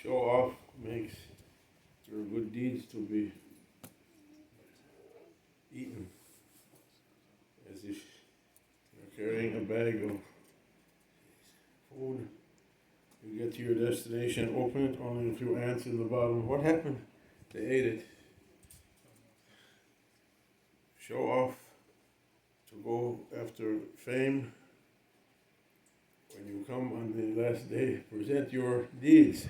show off makes your good deeds to be eaten as if you're carrying a bag of food. You get to your destination, open it, only a few ants in the bottom. What happened? They ate it. Show off to go after fame. When you come on the last day, present your deeds.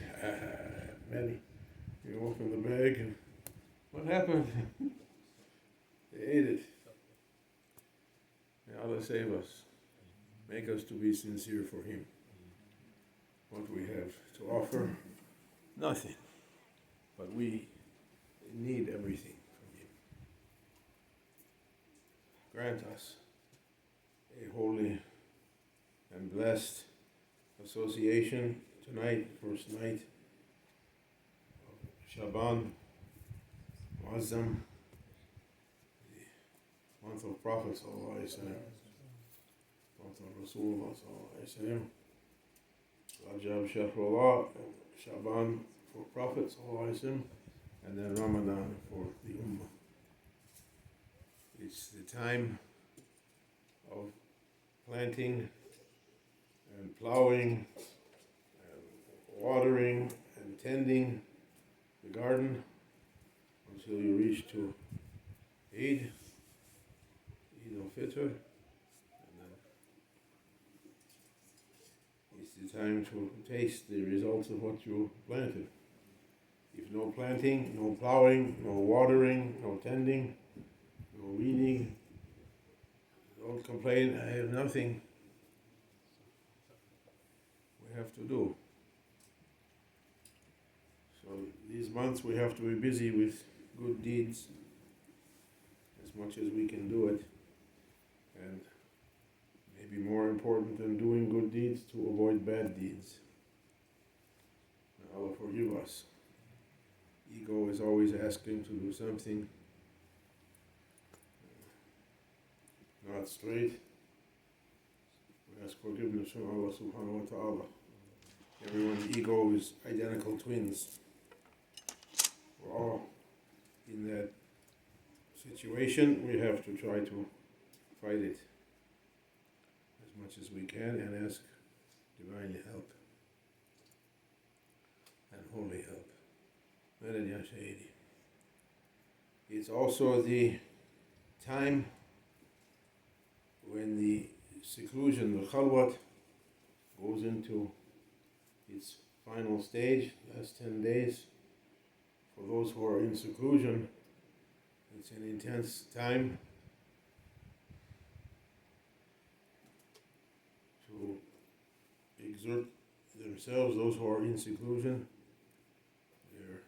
Many. You open the bag and what happened? They ate it. May Allah save us. Make us to be sincere for Him. What we have to offer, nothing. But we need everything from Him. Grant us a holy and blessed association tonight, first night of Shaban, Muazzam, the month of Prophet sallallahu alaihi wasallam, month of Rasulullah sallallahu alaihi wasallam, Rajab Shahrullah, Shaban for Prophet sallallahu alaihi wasallam, and then Ramadan for the Ummah. It's the time of planting and plowing and watering and tending the garden until you reach to Eid al-Fitr, and then it's the time to taste the results of what you planted. If no planting, no plowing, no watering, no tending, no weeding, don't complain, I have nothing. We have to do. So these months we have to be busy with good deeds as much as we can do it, and maybe more important than doing good deeds, to avoid bad deeds. May Allah forgive us. Ego is always asking to do something not straight. We ask forgiveness from Allah subhanahu wa ta'ala. Everyone's ego is identical twins. We're all in that situation. We have to try to fight it as much as we can and ask divine help and holy help. Madad ya Sayyidi. It's also the time when the seclusion, the khalwat, goes into its final stage, last 10 days. For those who are in seclusion, it's an intense time to exert themselves. Those who are in seclusion, they're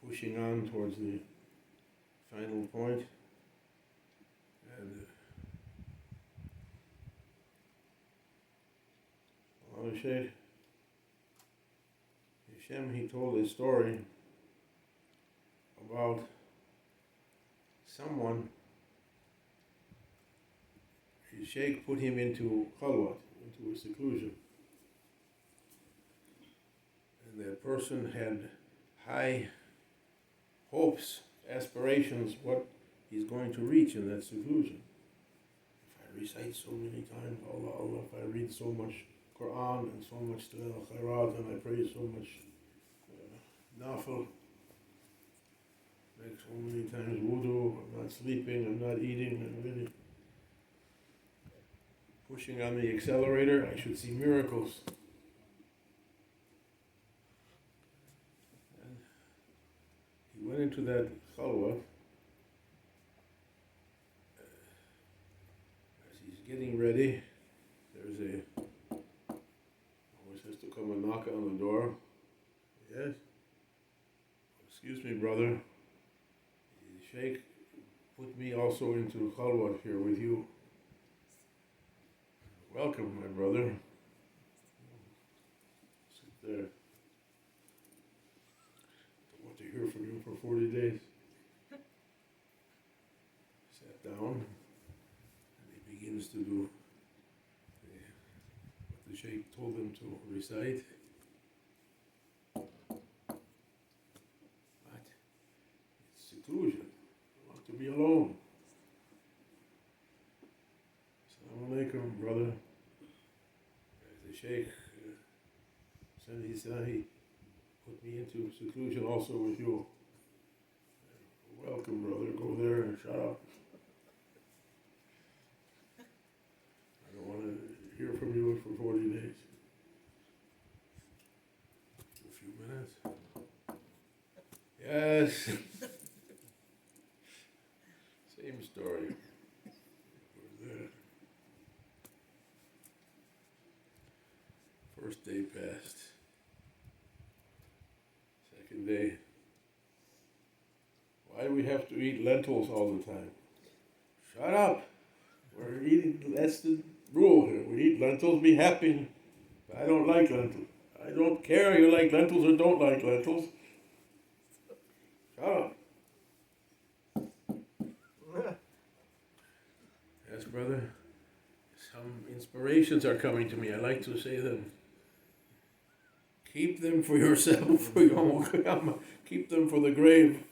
pushing on towards the final point, and Shaykh Hashem, he told a story about someone. His Shaykh put him into khalwat, into a seclusion, and that person had high hopes, aspirations, what he's going to reach in that seclusion. If I recite so many times Allah, Allah, if I read so much Quran and so much khairat, and I pray so much nafil, make so many times wudu, I'm not sleeping, I'm not eating, I'm really pushing on the accelerator, I should see miracles. And he went into that khalwa. As he's getting ready, there's has to come and knock on the door. Yes? Excuse me, brother. The Shaykh put me also into khalwat here with you. Welcome, my brother. Sit there. Don't want to hear from you for 40 days. Sat down, and he begins to do what the Shaykh told him to recite. the Shaykh said he put me into seclusion also with you. Welcome, brother. Go there and shut up. I don't want to hear from you for 40 days. A few minutes. Yes. Same story. We're there. First day passed. Second day. Why do we have to eat lentils all the time? Shut up. We're eating, that's the rule here. We eat lentils, be happy. But I don't like lentils. I don't care you like lentils or don't like lentils. Shut up. Yes, brother. Some inspirations are coming to me. I like to say them. Keep them for yourself, for Yom Kippur. Keep them for the grave.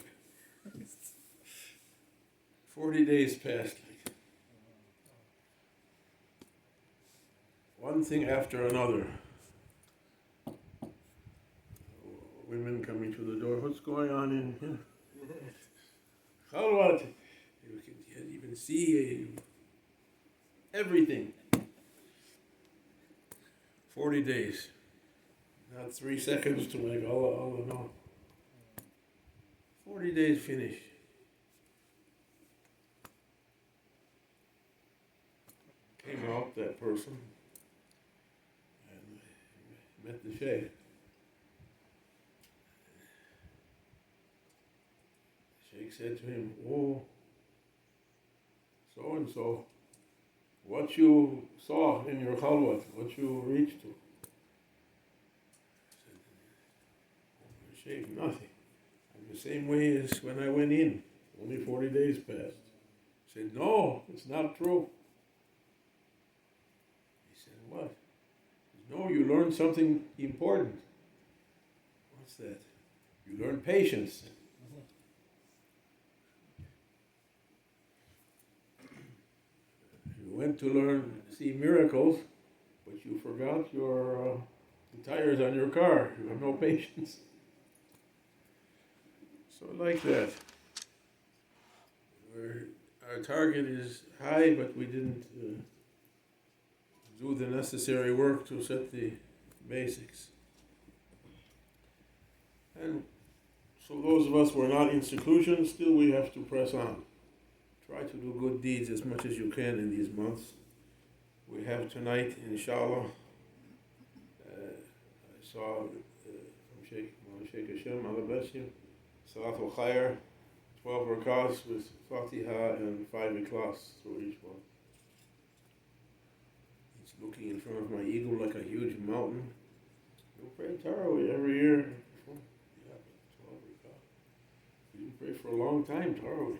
40 days passed. One thing after another. Women coming to the door. What's going on in here? Khalwat. You can even see everything. 40 days. Not 3 seconds to make Allah know. 40 days finish. Came out, that person, and met the Shaykh. The Shaykh said to him, "Oh, so and so, what you saw in your khalwat, what you reached to?" Said, "Oh, Shaykh, nothing. I'm the same way as when I went in. Only 40 days passed." He said, "No, it's not true." He said, "What?" "No, you learned something important." "What's that?" "You learned patience." You went to see miracles, but you forgot the tires on your car. You have no patience. So like that. Our target is high, but we didn't do the necessary work to set the basics. And so those of us who are not in seclusion, still we have to press on. Try to do good deeds as much as you can in these months. We have tonight, inshallah, I saw from Shaykh Hashem, Allah bless you, Salatul Khair, 12 rakats with Fatiha and 5 ikhlas through each one. It's looking in front of my ego like a huge mountain. You pray Tarawih every year. Yeah, 12 rakats. You pray for a long time, Tarawih.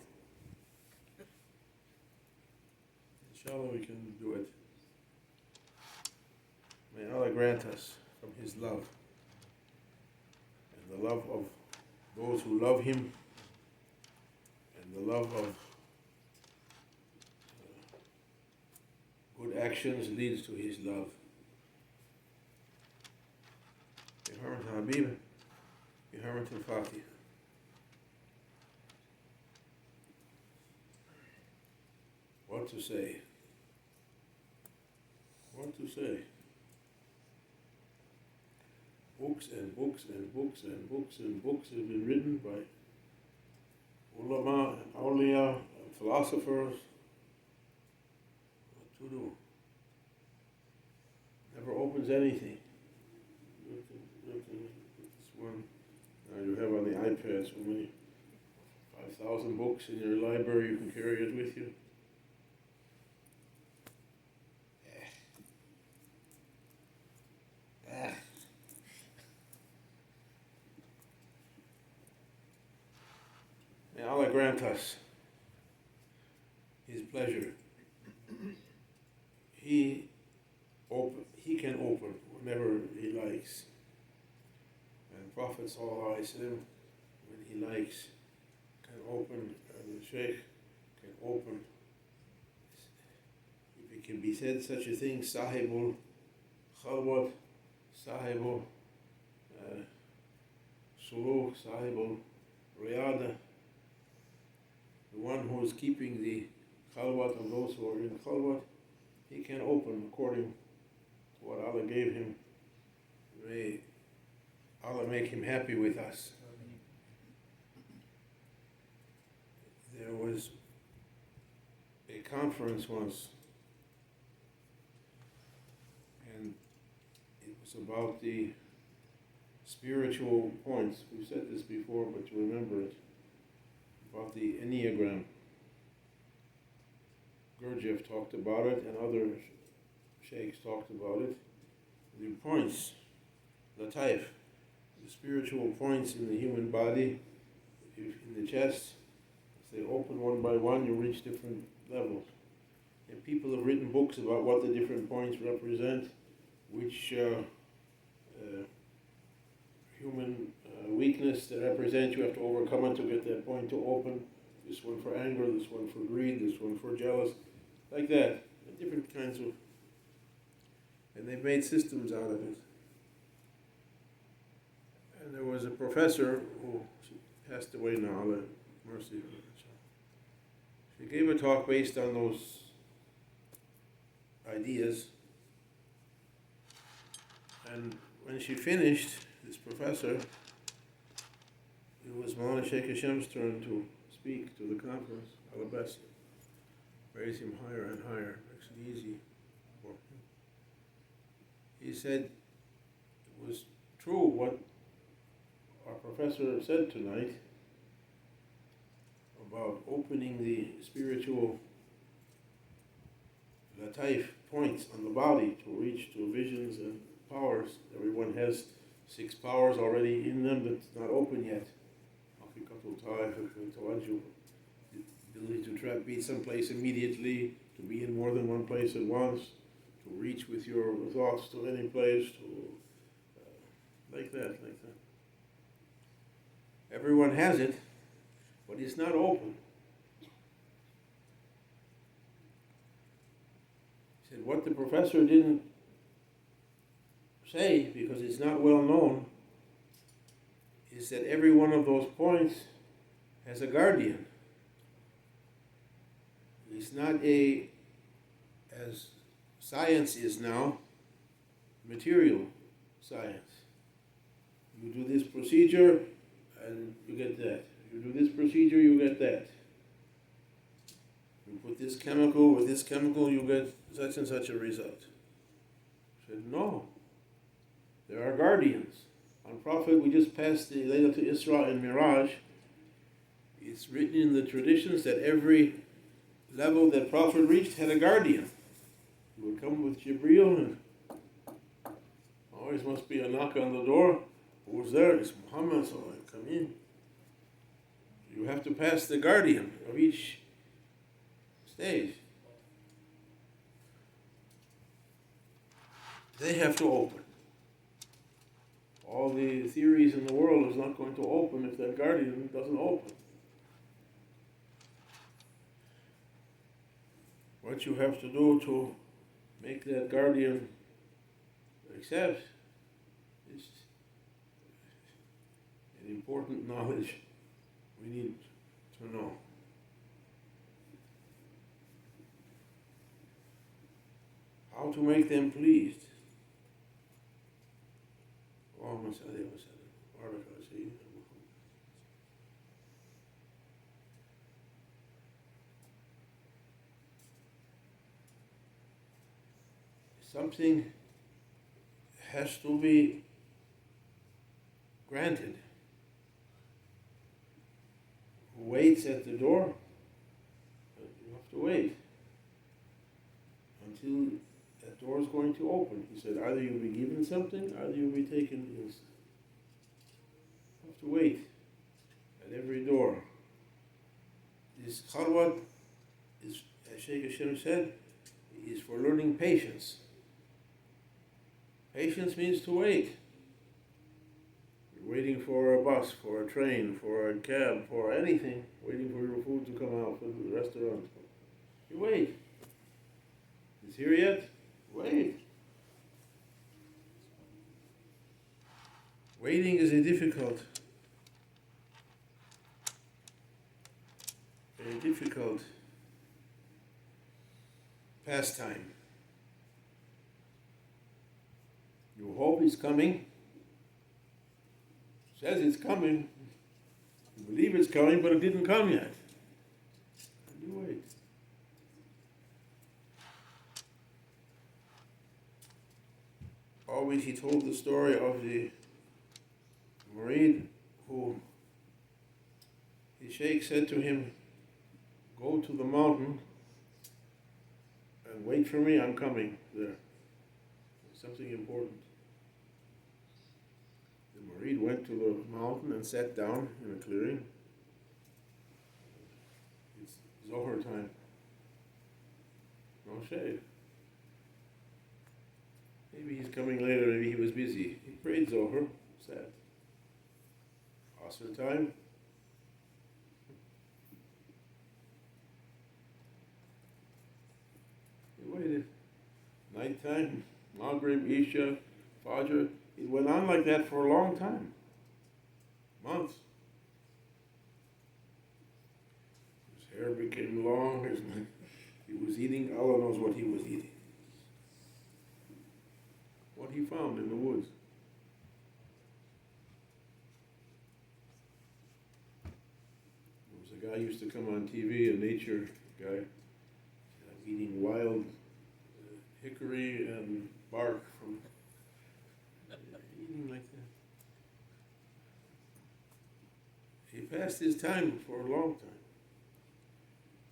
Inshallah we can do it. May Allah grant us from His love and the love of those who love Him and the love of good actions leads to His love. بحرمة الحبيب بحرمة الفاتحة. What to say? What to say? Books and books and books and books and books have been written by ulama and awliya and philosophers. What to do? Never opens anything. Look at this one. Now you have on the iPad so many 5,000 books in your library. You can carry it with you. May Allah grant us His pleasure. He can open whenever He likes. And Prophet ﷺ, when He likes, can open, and the Shaykh can open. If it can be said such a thing, Sahibul khalwat, sahibul suluk, sahibul riyada, the one who is keeping the khalwat and those who are in khalwat, he can open according to what Allah gave him. May Allah make him happy with us. There was a conference once, and it was about the spiritual points. We've said this before, but to remember it, about the Enneagram. Gurdjieff talked about it, and other sheikhs talked about it. The points, Lataif, the spiritual points in the human body, in the chest, if they open one by one, you reach different levels. And people have written books about what the different points represent, which human weakness they represent. You have to overcome it to get that point to open. This one for anger, this one for greed, this one for jealous, like that. Different kinds of, and they've made systems out of it. And there was a professor who passed away now, Allah mercy. She gave a talk based on those ideas. And when she finished, this professor, it was Maulana Shaykh Hashem's turn to speak to the conference. Allah bless him. Raise him higher and higher. Makes it easy for him. He said it was true what our professor said tonight about opening the spiritual lataif points on the body to reach to visions and powers. Everyone has 6 powers already in them that's not open yet. The ability to be someplace immediately, to be in more than one place at once, to reach with your thoughts to any place, to like that. Everyone has it, but it's not open. He said what the professor didn't say, because it's not well known, is that every one of those points has a guardian. It's not as science is now, material science. You do this procedure and you get that. You do this procedure, you get that. You put this chemical with this chemical, you get such and such a result. I said, no. There are guardians. On Prophet, we just passed the Laylatul Isra and Miraj. It's written in the traditions that every level that Prophet reached had a guardian. He would come with Jibreel, and always must be a knock on the door. Who's there? It's Muhammad, so I come in. You have to pass the guardian of each stage. They have to open. All the theories in the world is not going to open if that guardian doesn't open. What you have to do to make that guardian accept is an important knowledge we need to know. How to make them pleased. Something has to be granted. Who waits at the door? You have to wait until that door is going to open. He said, either you'll be given something, either you'll be taken instant. You have to wait at every door. This khalwat is, as Shaykh Hashem said, is for learning patience. Patience means to wait. You're waiting for a bus, for a train, for a cab, for anything, waiting for your food to come out from the restaurant. You wait. It's here yet? Wait. Waiting is a difficult pastime. You hope it's coming, says it's coming, you believe it's coming, but it didn't come yet. And you wait. Always he told the story of the Murid who the Shaykh said to him, go to the mountain and wait for me, I'm coming there. It's something important. The Murid went to the mountain and sat down in a clearing. It's Zohar time. No shade. Maybe he's coming later, maybe he was busy. He prayed Zohar, sat. Asr time. He waited. Nighttime, Maghrib, Isha, Fajr. It went on like that for a long time. Months. His hair became long. He was eating, Allah knows what he was eating. What he found in the woods. There was a guy who used to come on TV, a nature guy, eating wild hickory and bark from eating like that. He passed his time for a long time.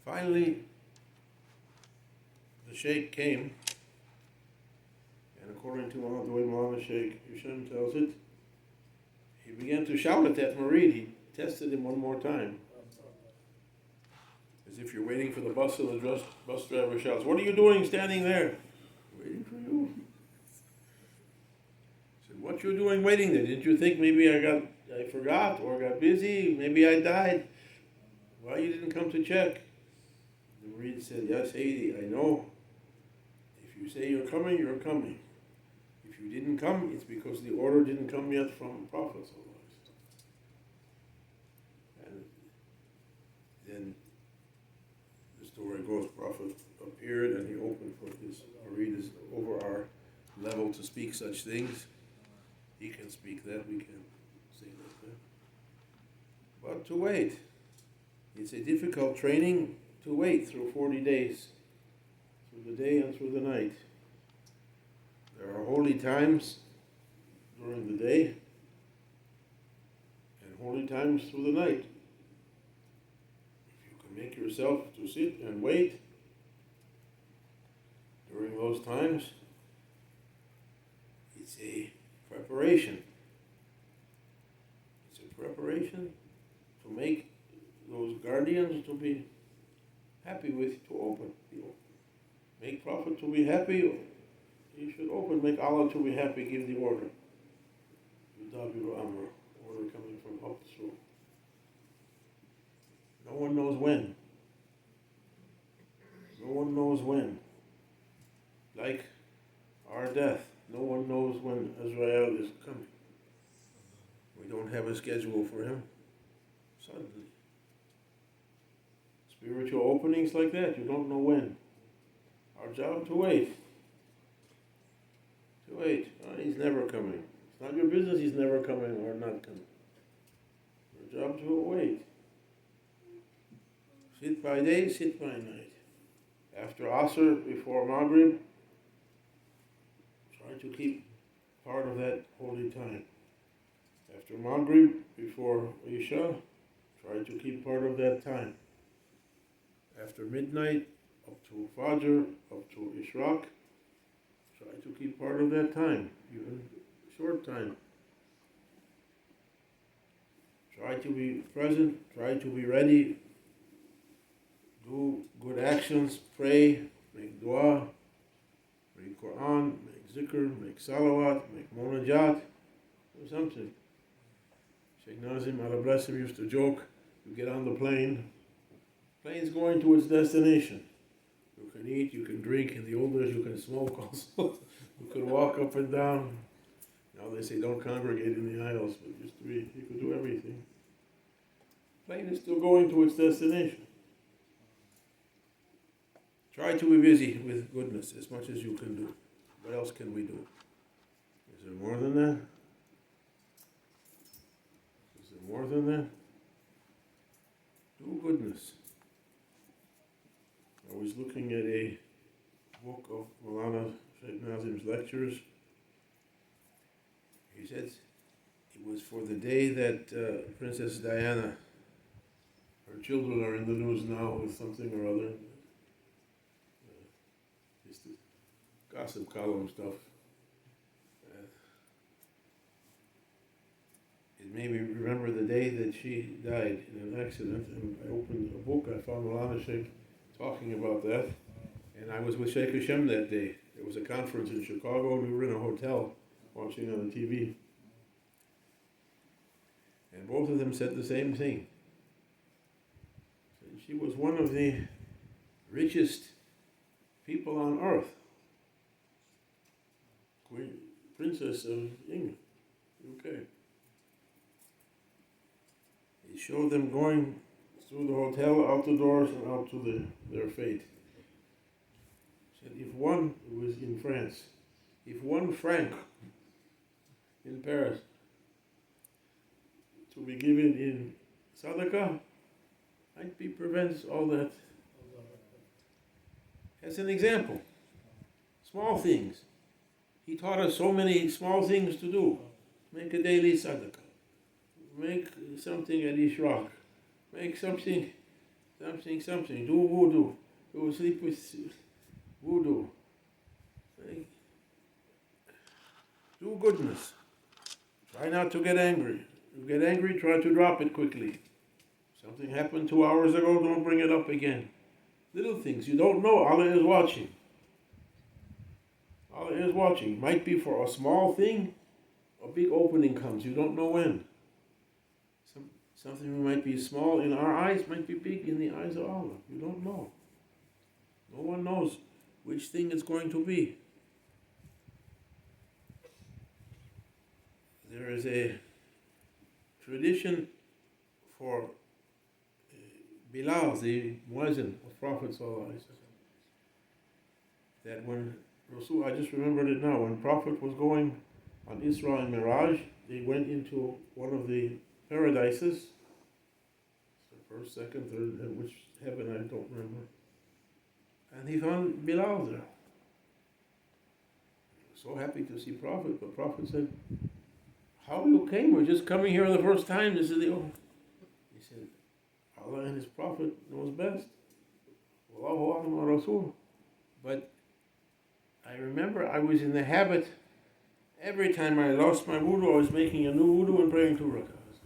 Finally, the Shaykh came, and according to the way Maulana Shaykh Hisham tells it, he began to shout at that Murid. He tested him one more time. As if you're waiting for the bus and the bus driver shouts, what are you doing standing there? Waiting for you. He said, what you doing waiting there? Didn't you think maybe I forgot or got busy? Maybe I died? Why you didn't come to check? The Murid said, yes, Sayyidi, I know. If you say you're coming, you're coming. If you didn't come, it's because the order didn't come yet from the Prophet. And then the story goes, Prophet appeared and he opened for his Murid is over our level to speak such things. He can speak that, we can say that. But to wait. It's a difficult training to wait through 40 days, through the day and through the night. There are holy times during the day and holy times through the night. If you can make yourself to sit and wait during those times, it's a preparation. It's a preparation to make those guardians to be happy with, to open. Make Prophet to be happy. You should open, make Allah to be happy, give the order. Yudabiru Amr, order coming from up through. No one knows when. No one knows when. Like our death, no one knows when Azrael is coming. We don't have a schedule for him. Suddenly. Spiritual openings like that, you don't know when. Our job to wait. To wait. He's never coming. It's not your business he's never coming or not coming. Your job to wait. Sit by day, sit by night. After Asr, before Maghrib, try to keep part of that holy time. After Maghrib, before Isha, try to keep part of that time. After midnight, up to Fajr, up to Ishraq, try to keep part of that time, even a short time. Try to be present, try to be ready, do good actions, pray, make dua, read Quran, make zikr, make salawat, make munajat, do something. Shaykh Nazim, Allah bless him, used to joke, you get on the plane's going to its destination. You can eat, you can drink, in the old days you can smoke also. You can walk up and down. Now they say don't congregate in the aisles, but it used to be you could do everything. Plane is still going to its destination. Try to be busy with goodness as much as you can do. What else can we do? Is there more than that? Is there more than that? Do goodness. I was looking at a book of Maulana Shaykh Nazim's lectures. He said it was for the day that Princess Diana, her children are in the news now with something or other. It's the gossip column stuff. It made me remember the day that she died in an accident, and I opened a book, I found Maulana Shaykh talking about that, and I was with Sheikh Hashem that day. There was a conference in Chicago, and we were in a hotel watching on the TV. And both of them said the same thing. She was one of the richest people on earth. Queen, Princess of England, UK. He showed them going through the hotel, out the doors, and out to their fate. He said, if one, it was in France, if 1 franc in Paris to be given in sadaqah, might be prevents all that. As an example, small things. He taught us so many small things to do. Make a daily sadaqah. Make something at Ishraq. Make something. Do wudu. Do sleep with wudu. Do goodness. Try not to get angry. You get angry, try to drop it quickly. Something happened 2 hours ago, don't bring it up again. Little things. You don't know. Allah is watching. Allah is watching. Might be for a small thing, a big opening comes. You don't know when. Something might be small in our eyes, might be big in the eyes of Allah. You don't know. No one knows which thing it's going to be. There is a tradition for Bilal, the muezzin of Prophet ﷺ, that when Rasul, I just remembered it now, when Prophet was going on Isra and Miraj, they went into one of the paradises, the first, second, third, and which heaven I don't remember, and he found Bilal there. So happy to see Prophet, but Prophet said, how you came? We're just coming here the first time. This is the old. He said, Allah and His Prophet knows best. Wallahu a'lam wa Rasul. But I remember I was in the habit, every time I lost my wudu, I was making a new wudu and praying 2 rakahs.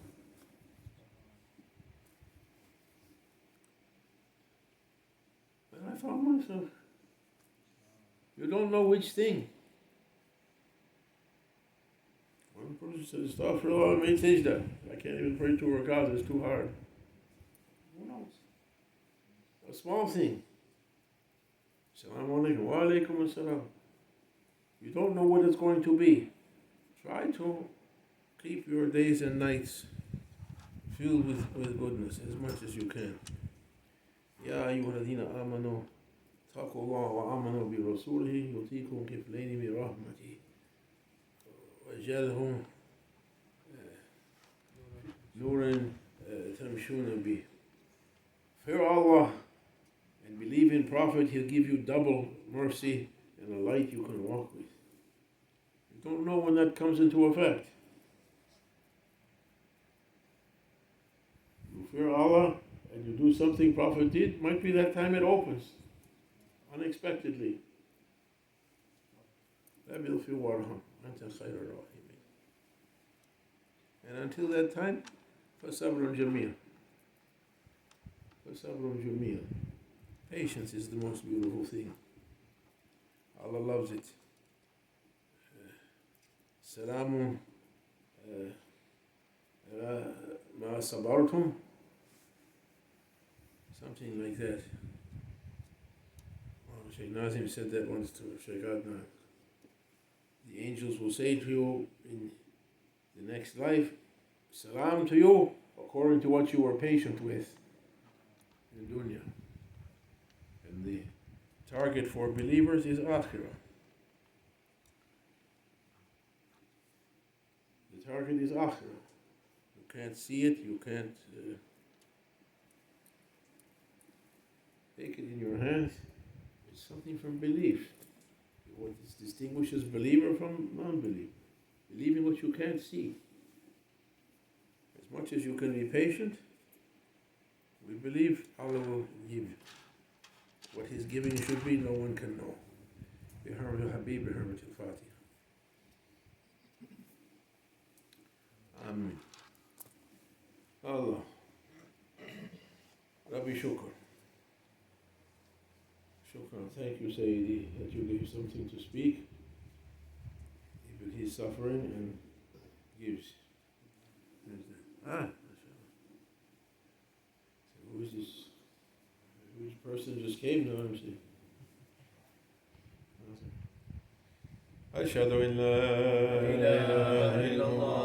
But I found myself, you don't know which thing. One person says, Astaghfirullah, I made sajda. I can't even pray 2 rakahs, it's too hard. Who knows? A small thing. Assalamu alaikum, wa alaikum assalam. You don't know what it's going to be. Try to keep your days and nights filled with goodness as much as you can. Ya ayyuhalladhina amanu taqullaha wa amanu bi rasulihi yutikum kiflayni bi rahmatihi وجعلهم نورا تمشون به. Fear Allah and believe in Prophet, He'll give you double mercy and a light you can walk with. You don't know when that comes into effect. You fear Allah and you do something Prophet did, might be that time it opens unexpectedly. And until that time, فَصَبْرٌ جَمِيلٌ. فَصَبْرٌ جَمِيلٌ. Patience is the most beautiful thing. Allah loves it. Salamun ma sabartum. Something like that. Shaykh Nazim said that once to Shaykh Adnan. The angels will say to you in the next life, Salam to you, according to what you were patient with in dunya. And the target for believers is akhirah. The target is akhirah. You can't see it, you can't take it in your hands. It's something from belief. What distinguishes believer from non-believer. Believing what you can't see. As much as you can be patient, we believe Allah will give. What His giving should be, no one can know. بحرمة الحبيب بحرمة الفاتحة. Amen. Allah. Rabbi Shukr. Shukran. Thank you, Sayyidi, that you gave something to speak. Even he's suffering and gives. So who is this? Which person just came now? Let me see. أشهد أن لا إله إلا الله